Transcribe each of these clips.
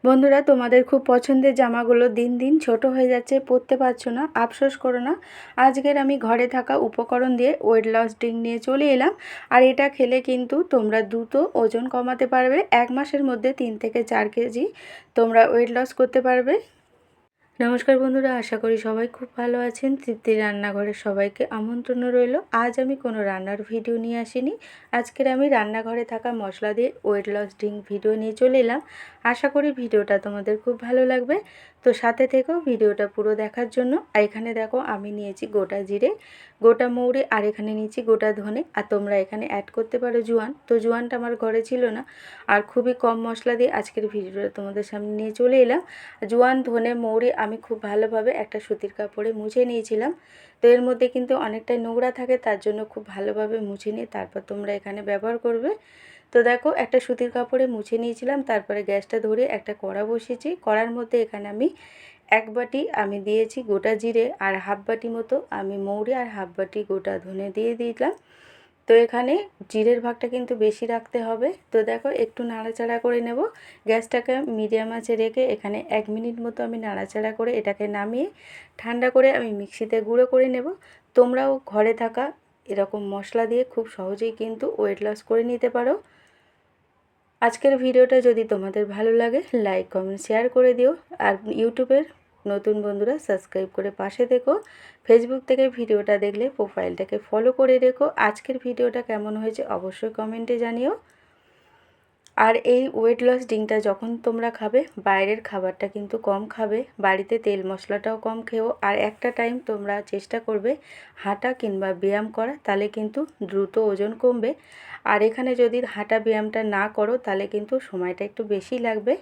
বন্ধুরা, তোমাদের খুব পছন্দের জামাগুলো দিন দিন ছোট হয়ে যাচ্ছে, পরতে পারছো না, আফসোস করো না। আজকের আমি ঘরে থাকা উপকরণ দিয়ে ওয়েট লস ড্রিঙ্ক নিয়ে চলে এলাম। আর এটা খেলে কিন্তু তোমরা দ্রুত ওজন কমাতে পারবে। 1 মাসের মধ্যে 3 থেকে 4 কেজি তোমরা ওয়েট লস করতে পারবে। নমস্কার বন্ধুরা, আশা করি সবাই খুব ভালো আছেন। তৃপ্তির রান্নাঘরে সবাইকে আমন্ত্রণ রইল। আজ আমি কোনো রান্নার ভিডিও নিয়ে আসিনি। আজকের আমি রান্নাঘরে থাকা মশলা দিয়ে ওয়েট লস ড্রিঙ্ক ভিডিও নিয়ে চলে এলাম। আশা করি ভিডিওটা তোমাদের খুব ভালো লাগবে। তো সাথে থেকেও ভিডিওটা পুরো দেখার জন্য। আর এখানে দেখো আমি নিয়েছি গোটা জিরে, গোটা মৌরি, আর এখানে নিয়েছি গোটা ধনে। আর তোমরা এখানে অ্যাড করতে পারো জোয়ান। তো জোয়ানটা আমার ঘরে ছিল না, আর খুবই কম মশলা দিয়ে আজকের ভিডিওটা তোমাদের সামনে নিয়ে চলে এলাম। জোয়ান, ধনে, মৌরি আমি খুব ভালোভাবে একটা সুতির কাপড়ে মুছে নিয়েছিলাম। তো এর মধ্যে কিন্তু অনেকটাই নোংরা থাকে, তার জন্য খুব ভালোভাবে মুছে নিয়ে তারপর তোমরা এখানে ব্যবহার করবে। তো দেখো একটা সুতির কাপড়ে মুছে নিয়েছিলাম। তারপরে গ্যাসটা ধরে একটা কড়া বসিয়েছি। কড়ার মধ্যে এখানে আমি 1 বাটি আমি দিয়েছি গোটা জিরে, আর হাফ বাটি মতো আমি মৌরি, আর হাফ বাটি গোটা ধনে দিয়ে দিলাম। তো এখানে জিরের ভাগটা কিন্তু বেশি রাখতে হবে। তো দেখো একটু নাড়াচাড়া করে নেব। গ্যাসটাকে মিডিয়াম আঁচে রেখে এখানে 1 মিনিট মতো আমি নাড়াচাড়া করে এটাকে নামিয়ে ঠান্ডা করে আমি মিক্সিতে গুঁড়ো করে নেব। তোমরাও ঘরে থাকা এরকম মশলা দিয়ে খুব সহজেই কিন্তু ওয়েট লস করে নিতে পারো। আজকের ভিডিওটা যদি তোমাদের ভালো লাগে লাইক, কমেন্ট, শেয়ার করে দিও। আর ইউটিউবের নতুন বন্ধুরা সাবস্ক্রাইব করে পাশে থেকো। ফেসবুক থেকে ভিডিওটা দেখলে প্রোফাইলটাকে ফলো করে রেখো। আজকের ভিডিওটা কেমন হয়েছে অবশ্যই কমেন্টে জানিও। আর এই ওয়েট লস ড্রিঙ্কটা যখন তোমরা খাবে, বাইরের খাবারটা কিন্তু কম খাবে, বাড়িতে তেল মশলাটাও কম খেও। আর একটা টাইম তোমরা চেষ্টা করবে হাঁটা কিংবা ব্যায়াম করা, তাহলে কিন্তু দ্রুত ওজন কমবে। আর এখানে যদি হাঁটা ব্যায়ামটা না করো তাহলে কিন্তু সময়টা একটু বেশি লাগবে।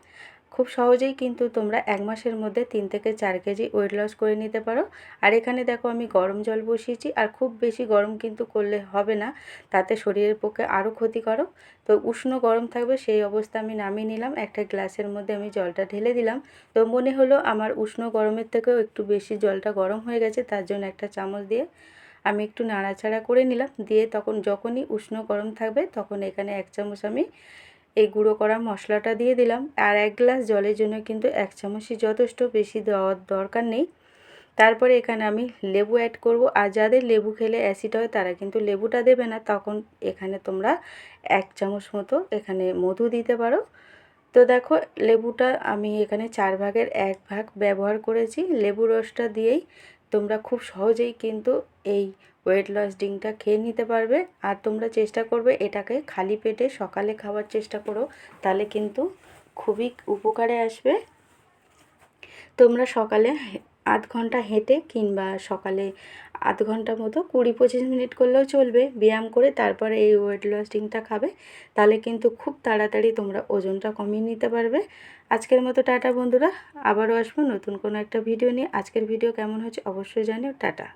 খুব সহজেই কিন্তু তোমরা 1 মাসের মধ্যে 3 থেকে 4 কেজি ওয়েট লস করে নিতে পারো। আর এখানে দেখো আমি গরম জল বসিয়েছি, আর খুব বেশি গরম কিন্তু করলে হবে না, তাতে শরীরের পক্ষে আরও ক্ষতিকারক। তো উষ্ণ গরম থাকবে সেই অবস্থা আমি নামিয়ে নিলাম। একটা গ্লাসের মধ্যে আমি জলটা ঢেলে দিলাম। তো মনে হলো আমার উষ্ণ গরমের থেকেও একটু বেশি জলটা গরম হয়ে গেছে, তার জন্য একটা চামচ দিয়ে আমি একটু নাড়াচাড়া করে নিলাম। দিয়ে তখন যখনই উষ্ণ গরম থাকবে তখন এখানে 1 চামচ আমি এই গুঁড়ো করা মশলাটা দিয়ে দিলাম। আর 1 গ্লাস জলের জন্য কিন্তু 1 চামচই যথেষ্ট, বেশি দেওয়ার দরকার নেই। তারপরে এখানে আমি লেবু অ্যাড করব। আর যাদের লেবু খেলে অ্যাসিড হয় তারা কিন্তু লেবুটা দেবে না, তখন এখানে তোমরা 1 চামচ মতো এখানে মধু দিতে পারো। তো দেখো লেবুটা আমি এখানে 4 ভাগের 1 ভাগ ব্যবহার করেছি। লেবু রসটা দিয়েই তোমরা খুব সহজেই কিন্তু এই ওয়েট লস ড্রিঙ্কটা খেয়ে নিতে পারবে। আর তোমরা চেষ্টা করবে এটাকে খালি পেটে সকালে খাওয়ার চেষ্টা করো, তাহলে কিন্তু খুবই উপকারে আসবে। তোমরা সকালে আধ ঘন্টা হেঁটে কিংবা সকালে আধ ঘন্টা মতো 20-25 মিনিট করলেও চলবে ব্যায়াম করে, তারপরে এই ওয়েট লস ড্রিঙ্কটা খাবে, তাহলে কিন্তু খুব তাড়াতাড়ি তোমরা ওজনটা কমিয়ে নিতে পারবে। আজকের মতো টাটা বন্ধুরা, আবারও আসবো নতুন কোনো একটা ভিডিও নিয়ে। আজকের ভিডিও কেমন হচ্ছে অবশ্যই জানিও। টাটা।